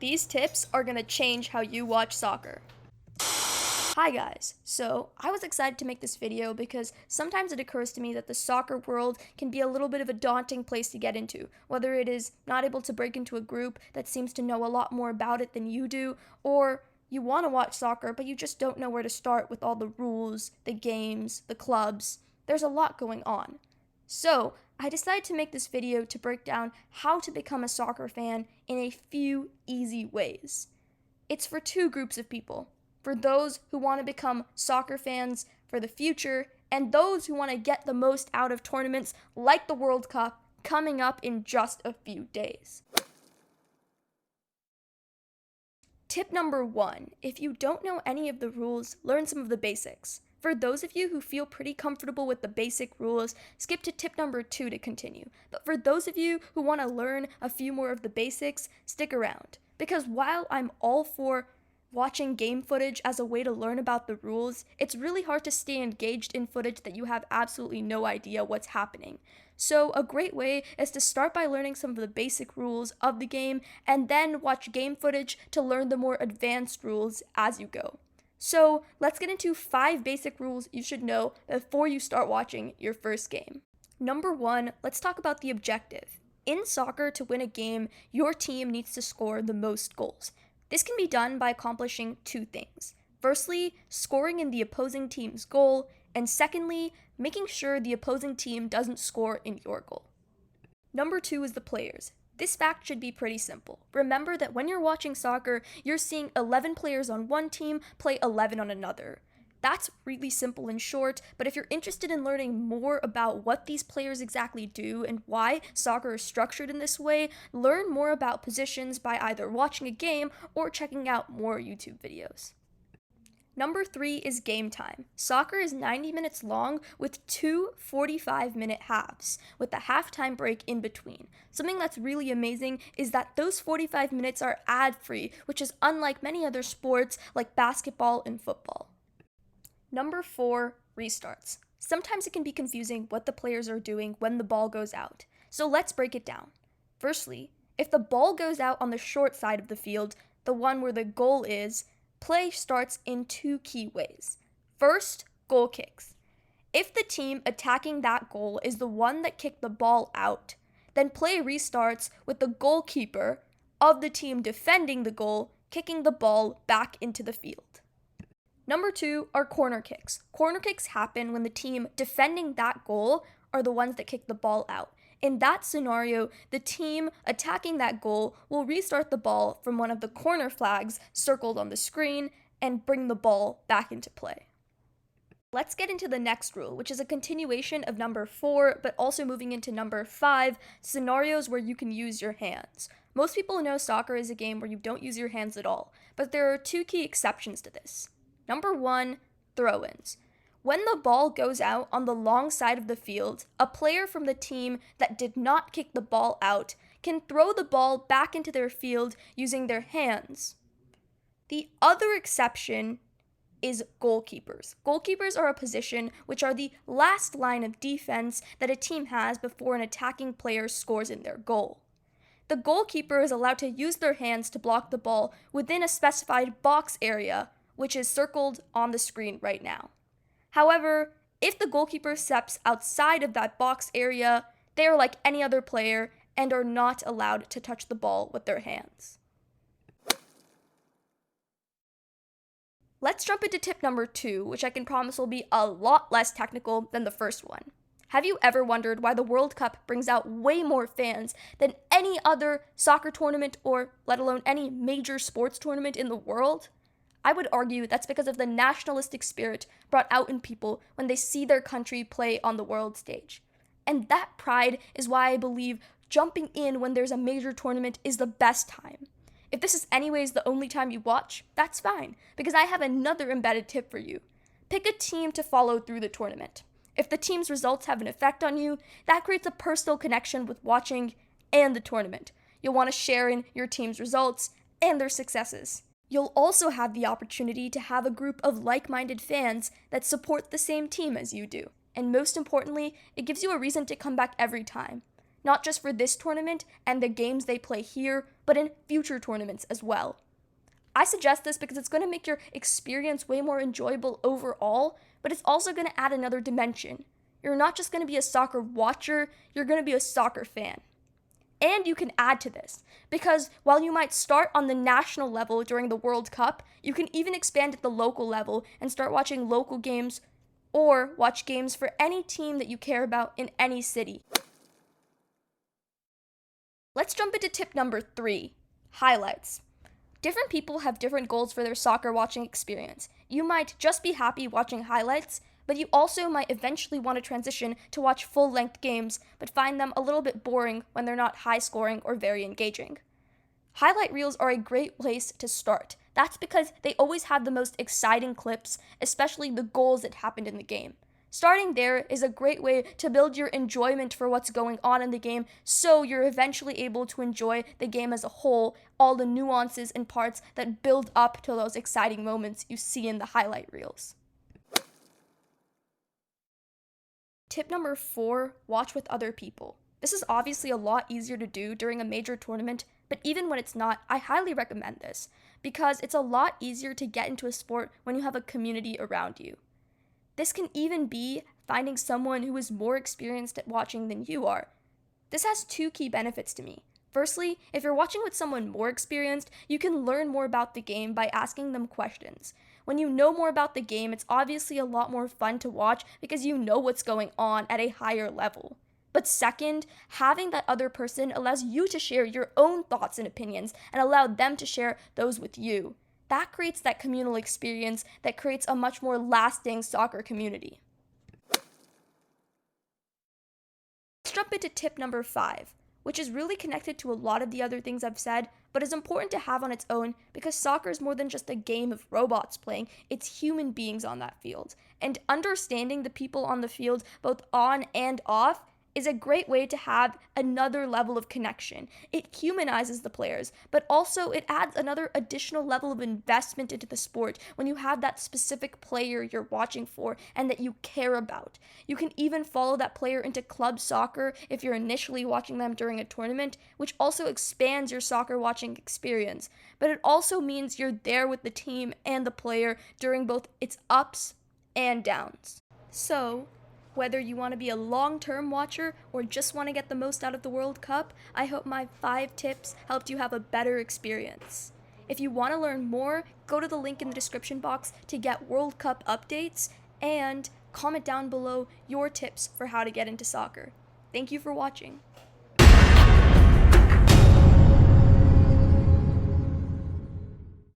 These tips are gonna change how you watch soccer. Hi guys, so I was excited to make this video because sometimes it occurs to me that the soccer world can be a little bit of a daunting place to get into, whether it is not able to break into a group that seems to know a lot more about it than you do, or you want to watch soccer but you just don't know where to start with all the rules, the games, the clubs. There's a lot going on. So I decided to make this video to break down how to become a soccer fan in a few easy ways. It's for two groups of people. For those who want to become soccer fans for the future, and those who want to get the most out of tournaments like the World Cup coming up in just a few days. Tip number 1, if you don't know any of the rules, learn some of the basics. For those of you who feel pretty comfortable with the basic rules, skip to tip number 2 to continue. But for those of you who want to learn a few more of the basics, stick around. Because while I'm all for watching game footage as a way to learn about the rules, it's really hard to stay engaged in footage that you have absolutely no idea what's happening. So a great way is to start by learning some of the basic rules of the game and then watch game footage to learn the more advanced rules as you go. So let's get into 5 basic rules you should know before you start watching your first game. Number 1, let's talk about the objective. In soccer, to win a game, your team needs to score the most goals. This can be done by accomplishing 2 things. Firstly, scoring in the opposing team's goal, and secondly, making sure the opposing team doesn't score in your goal. Number 2 is the players. This fact should be pretty simple. Remember that when you're watching soccer, you're seeing 11 players on one team play 11 on another. That's really simple and short, but if you're interested in learning more about what these players exactly do and why soccer is structured in this way, learn more about positions by either watching a game or checking out more YouTube videos. Number 3 is game time. Soccer is 90 minutes long with 2 45-minute halves, with a halftime break in between. Something that's really amazing is that those 45 minutes are ad-free, which is unlike many other sports like basketball and football. Number 4, restarts. Sometimes it can be confusing what the players are doing when the ball goes out. So let's break it down. Firstly, if the ball goes out on the short side of the field, the one where the goal is, play starts in 2 key ways. First, goal kicks. If the team attacking that goal is the one that kicked the ball out, then play restarts with the goalkeeper of the team defending the goal kicking the ball back into the field. Number 2 are corner kicks. Corner kicks happen when the team defending that goal are the ones that kick the ball out. In that scenario, the team attacking that goal will restart the ball from one of the corner flags circled on the screen and bring the ball back into play. Let's get into the next rule, which is a continuation of number 4, but also moving into number 5, scenarios where you can use your hands. Most people know soccer is a game where you don't use your hands at all, but there are 2 key exceptions to this. Number 1, throw-ins. When the ball goes out on the long side of the field, a player from the team that did not kick the ball out can throw the ball back into their field using their hands. The other exception is goalkeepers. Goalkeepers are a position which are the last line of defense that a team has before an attacking player scores in their goal. The goalkeeper is allowed to use their hands to block the ball within a specified box area, which is circled on the screen right now. However, if the goalkeeper steps outside of that box area, they are like any other player and are not allowed to touch the ball with their hands. Let's jump into tip number 2, which I can promise will be a lot less technical than the first one. Have you ever wondered why the World Cup brings out way more fans than any other soccer tournament or let alone any major sports tournament in the world? I would argue that's because of the nationalistic spirit brought out in people when they see their country play on the world stage. And that pride is why I believe jumping in when there's a major tournament is the best time. If this is anyways the only time you watch, that's fine, because I have another embedded tip for you. Pick a team to follow through the tournament. If the team's results have an effect on you, that creates a personal connection with watching and the tournament. You'll want to share in your team's results and their successes. You'll also have the opportunity to have a group of like-minded fans that support the same team as you do. And most importantly, it gives you a reason to come back every time. not just for this tournament and the games they play here, but in future tournaments as well. I suggest this because it's going to make your experience way more enjoyable overall, but it's also going to add another dimension. You're not just going to be a soccer watcher, you're going to be a soccer fan. And you can add to this, because while you might start on the national level during the World Cup, you can even expand at the local level and start watching local games or watch games for any team that you care about in any city. Let's jump into tip number 3, highlights. Different people have different goals for their soccer watching experience. You might just be happy watching highlights, but you also might eventually want to transition to watch full-length games, but find them a little bit boring when they're not high-scoring or very engaging. Highlight reels are a great place to start. That's because they always have the most exciting clips, especially the goals that happened in the game. Starting there is a great way to build your enjoyment for what's going on in the game, so you're eventually able to enjoy the game as a whole, all the nuances and parts that build up to those exciting moments you see in the highlight reels. Tip number 4, watch with other people. This is obviously a lot easier to do during a major tournament, but even when it's not, I highly recommend this, because it's a lot easier to get into a sport when you have a community around you. This can even be finding someone who is more experienced at watching than you are. This has 2 key benefits to me. Firstly, if you're watching with someone more experienced, you can learn more about the game by asking them questions. When you know more about the game, it's obviously a lot more fun to watch because you know what's going on at a higher level. But second, having that other person allows you to share your own thoughts and opinions and allow them to share those with you. That creates that communal experience that creates a much more lasting soccer community. Let's jump into tip number 5, which is really connected to a lot of the other things I've said, but is important to have on its own because soccer is more than just a game of robots playing, it's human beings on that field. And understanding the people on the field, both on and off, is a great way to have another level of connection. It humanizes the players, but also it adds another additional level of investment into the sport when you have that specific player you're watching for and that you care about. You can even follow that player into club soccer if you're initially watching them during a tournament, which also expands your soccer watching experience. But it also means you're there with the team and the player during both its ups and downs. So, whether you want to be a long-term watcher or just want to get the most out of the World Cup, I hope my 5 tips helped you have a better experience. If you want to learn more, go to the link in the description box to get World Cup updates and comment down below your tips for how to get into soccer. Thank you for watching.